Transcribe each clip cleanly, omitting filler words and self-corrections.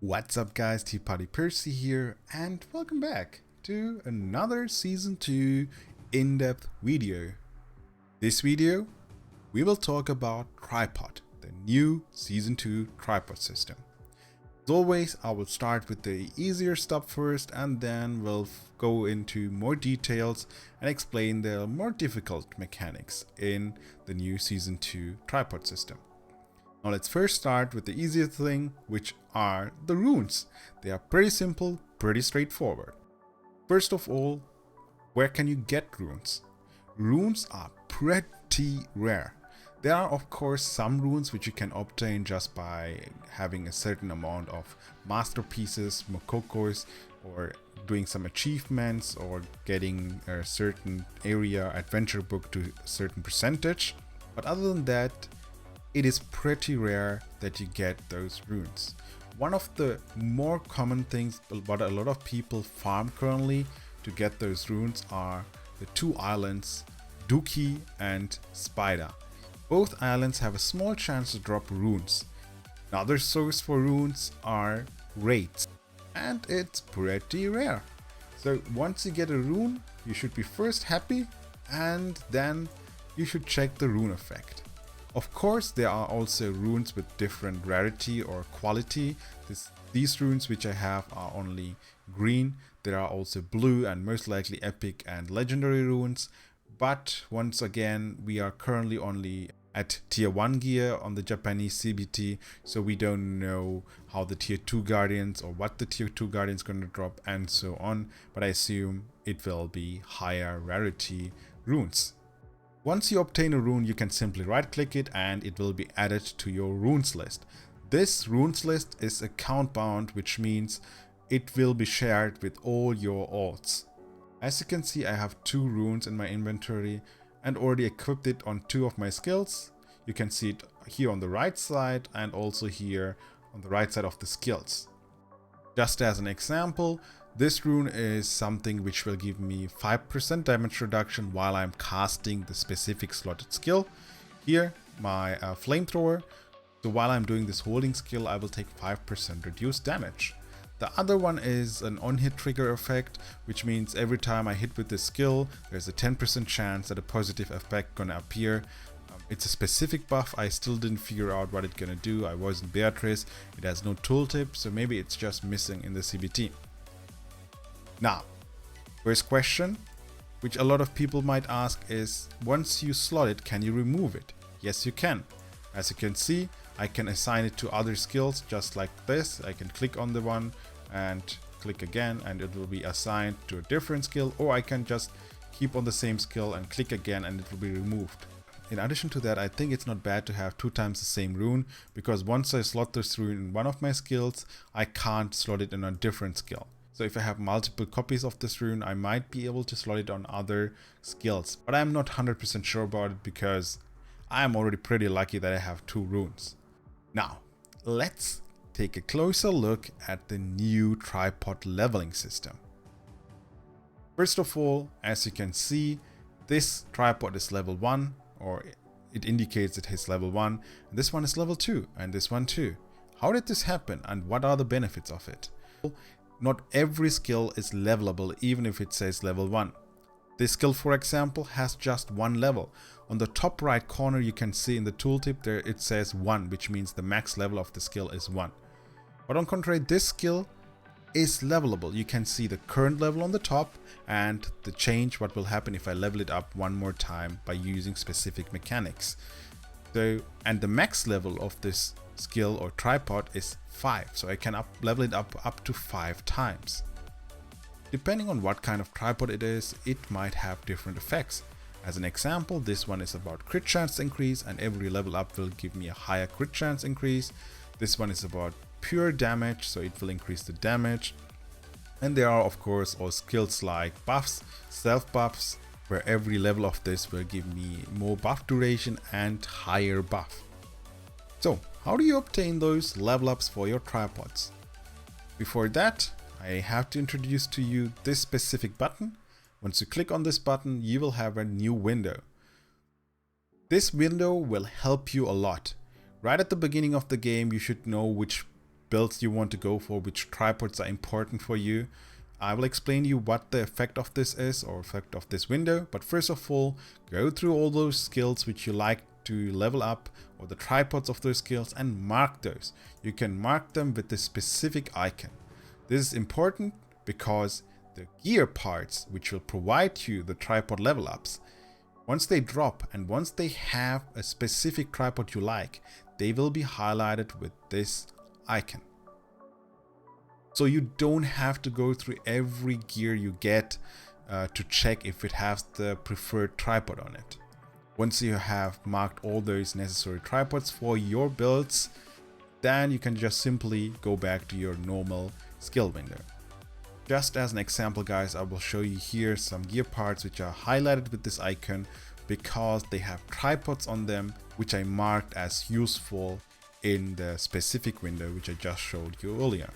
What's up guys, Tea Party Percy here and welcome back to another Season 2 in-depth video. This video, we will talk about Tripod, the new Season 2 tripod system. As always, I will start with the easier stuff first and then we'll go into more details and explain the more difficult mechanics in the new Season 2 tripod system. Now let's first start with the easiest thing, which are the runes. They are pretty simple, pretty straightforward. First of all, where can you get runes? Runes are pretty rare. There are of course some runes which you can obtain just by having a certain amount of masterpieces, mokokos, or doing some achievements or getting a certain area adventure book to a certain percentage. But other than that, it is pretty rare that you get those runes. One of the more common things what a lot of people farm currently to get those runes are the two islands, Dookie and Spider. Both islands have a small chance to drop runes. Another source for runes are raids, and it's pretty rare. So once you get a rune, you should be first happy and then you should check the rune effect. Of course, there are also runes with different rarity or quality. These runes which I have are only green. There are also blue and most likely epic and legendary runes. But once again, we are currently only at tier 1 gear on the Japanese CBT, so we don't know how the tier 2 guardians or what the tier 2 guardians going to drop and so on. But I assume it will be higher rarity runes. Once you obtain a rune, you can simply right click it and it will be added to your runes list. This runes list is account bound, which means it will be shared with all your alts. As you can see, I have 2 runes in my inventory and already equipped it on 2 of my skills. You can see it here on the right side and also here on the right side of the skills. Just as an example, this rune is something which will give me 5% damage reduction while I'm casting the specific slotted skill. Here, my flamethrower. So while I'm doing this holding skill, I will take 5% reduced damage. The other one is an on-hit trigger effect, which means every time I hit with this skill, there's a 10% chance that a positive effect gonna appear. It's a specific buff. I still didn't figure out what it's gonna do. I wasn't Beatrice. It has no tooltip, so maybe it's just missing in the CBT. Now, first question, which a lot of people might ask is, once you slot it, can you remove it? Yes, you can. As you can see, I can assign it to other skills just like this. I can click on the one and click again and it will be assigned to a different skill, or I can just keep on the same skill and click again and it will be removed. In addition to that, I think it's not bad to have 2 times the same rune, because once I slot this rune in one of my skills, I can't slot it in a different skill. So if I have multiple copies of this rune, I might be able to slot it on other skills. But I'm not 100% sure about it because I'm already pretty lucky that I have 2 runes. Now, let's take a closer look at the new tripod leveling system. First of all, as you can see, this tripod is level 1, or it indicates it is level 1. And this one is level 2, and this one too. How did this happen, and what are the benefits of it? Not every skill is levelable even if it says level 1. This skill, for example, has just 1 level. On the top right corner you can see in the tooltip there it says 1, which means the max level of the skill is 1. But on contrary, this skill is levelable. You can see the current level on the top and the change what will happen if I level it up one more time by using specific mechanics. And the max level of this skill or tripod is 5, so I can level it up to 5 times. Depending on what kind of tripod it is, it might have different effects. As an example, this one is about crit chance increase, and every level up will give me a higher crit chance increase. This one is about pure damage, so it will increase the damage. And there are of course all skills like buffs, self buffs, where every level of this will give me more buff duration and higher buff. So how do you obtain those level ups for your tripods? Before that, I have to introduce to you this specific button. Once you click on this button, you will have a new window. This window will help you a lot. Right at the beginning of the game, you should know which builds you want to go for, which tripods are important for you. I will explain you what the effect of this is, or effect of this window. But first of all, go through all those skills which you like to level up, or the tripods of those skills, and mark those. You can mark them with the specific icon. This is important because the gear parts which will provide you the tripod level ups, once they drop and once they have a specific tripod you like, they will be highlighted with this icon. So you don't have to go through every gear you get to check if it has the preferred tripod on it. Once you have marked all those necessary tripods for your builds, then you can just simply go back to your normal skill window. Just as an example, guys, I will show you here some gear parts which are highlighted with this icon because they have tripods on them which I marked as useful in the specific window which I just showed you earlier.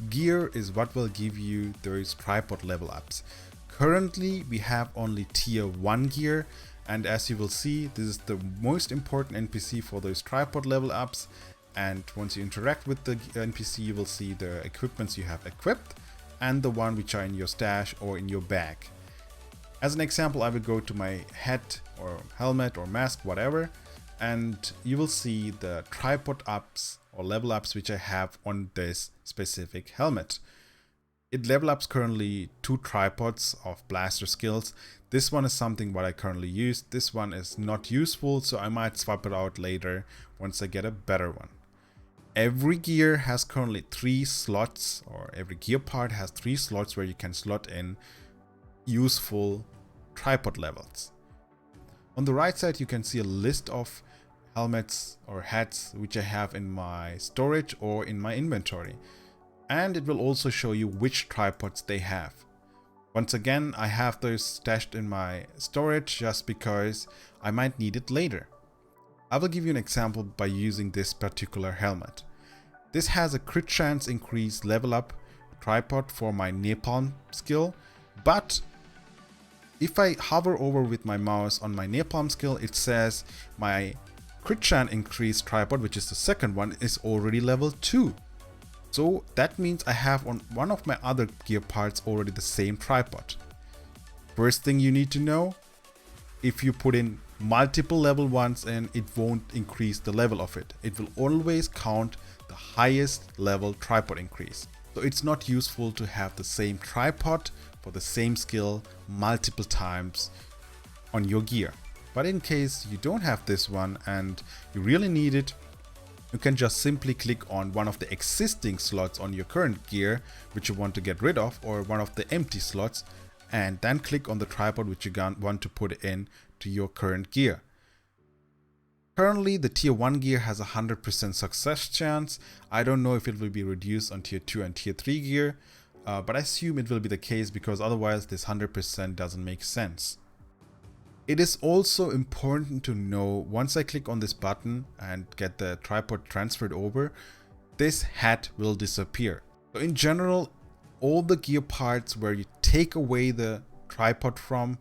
Gear is what will give you those tripod level ups. Currently we have only tier 1 gear, and as you will see, this is the most important NPC for those tripod level ups. And once you interact with the NPC, you will see the equipments you have equipped and the one which are in your stash or in your bag. As an example, I will go to my head or helmet or mask, whatever, and you will see the tripod ups or level ups which I have on this specific helmet. It level ups currently 2 tripods of blaster skills. This one is something what I currently use. This one is not useful, so I might swap it out later once I get a better one. Every gear has currently 3 slots, or every gear part has 3 slots where you can slot in useful tripod levels. On the right side you can see a list of helmets or hats which I have in my storage or in my inventory, and it will also show you which tripods they have. Once again, I have those stashed in my storage just because I might need it later. I will give you an example by using this particular helmet. This has a crit chance increase level up tripod for my napalm skill, but if I hover over with my mouse on my napalm skill, it says my crit chance increase tripod, which is the second one, is already level 2. So that means I have on one of my other gear parts already the same tripod. First thing you need to know, if you put in multiple level ones and it won't increase the level of it. It will always count the highest level tripod increase. So it's not useful to have the same tripod for the same skill multiple times on your gear. But in case you don't have this one and you really need it, you can just simply click on one of the existing slots on your current gear which you want to get rid of, or one of the empty slots, and then click on the tripod which you want to put in to your current gear. Currently the tier 1 gear has a 100% success chance. I don't know if it will be reduced on tier 2 and tier 3 gear, but I assume it will be the case because otherwise this 100% doesn't make sense. It is also important to know, once I click on this button and get the tripod transferred over, this hat will disappear. So in general, all the gear parts where you take away the tripod from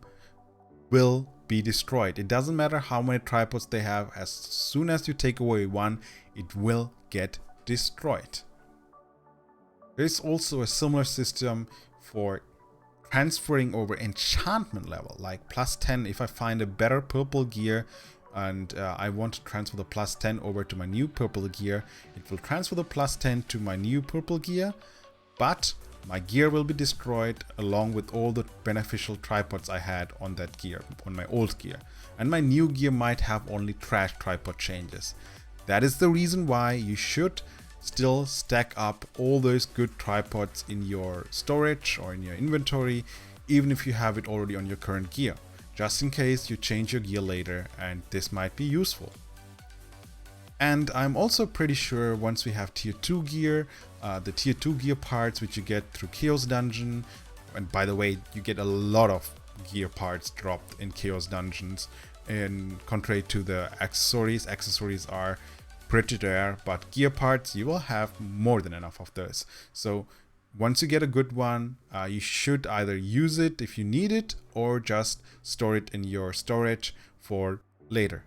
will be destroyed. It doesn't matter how many tripods they have, as soon as you take away one, it will get destroyed. There is also a similar system for transferring over enchantment level, like +10. If I find a better purple gear and I want to transfer the +10 over to my new purple gear, it will transfer the +10 to my new purple gear, but my gear will be destroyed along with all the beneficial tripods I had on that gear, on my old gear. And my new gear might have only trash tripod changes. That is the reason why you should still stack up all those good tripods in your storage or in your inventory, even if you have it already on your current gear, just in case you change your gear later and this might be useful. And I'm also pretty sure once we have tier 2 gear, the tier 2 gear parts which you get through Chaos Dungeon, and by the way, you get a lot of gear parts dropped in Chaos Dungeons, in contrary to the accessories. Accessories are pretty rare, but gear parts, you will have more than enough of those. So once you get a good one, you should either use it if you need it or just store it in your storage for later.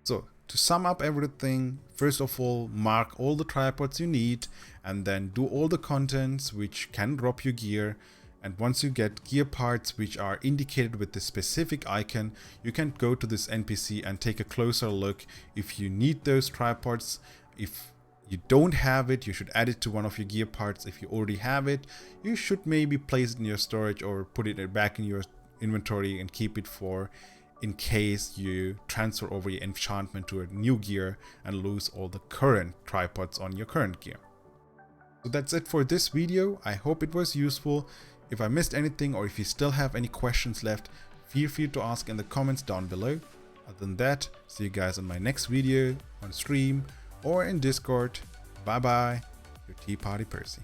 So to sum up everything, first of all, mark all the tripods you need and then do all the contents which can drop your gear. And once you get gear parts which are indicated with the specific icon, you can go to this NPC and take a closer look if you need those tripods. If you don't have it, you should add it to one of your gear parts. If you already have it, you should maybe place it in your storage or put it back in your inventory and keep it for in case you transfer over your enchantment to a new gear and lose all the current tripods on your current gear. So that's it for this video. I hope it was useful. If I missed anything or if you still have any questions left, feel free to ask in the comments down below. Other than that, see you guys in my next video on stream or in Discord. Bye bye, your Tea Party Percy.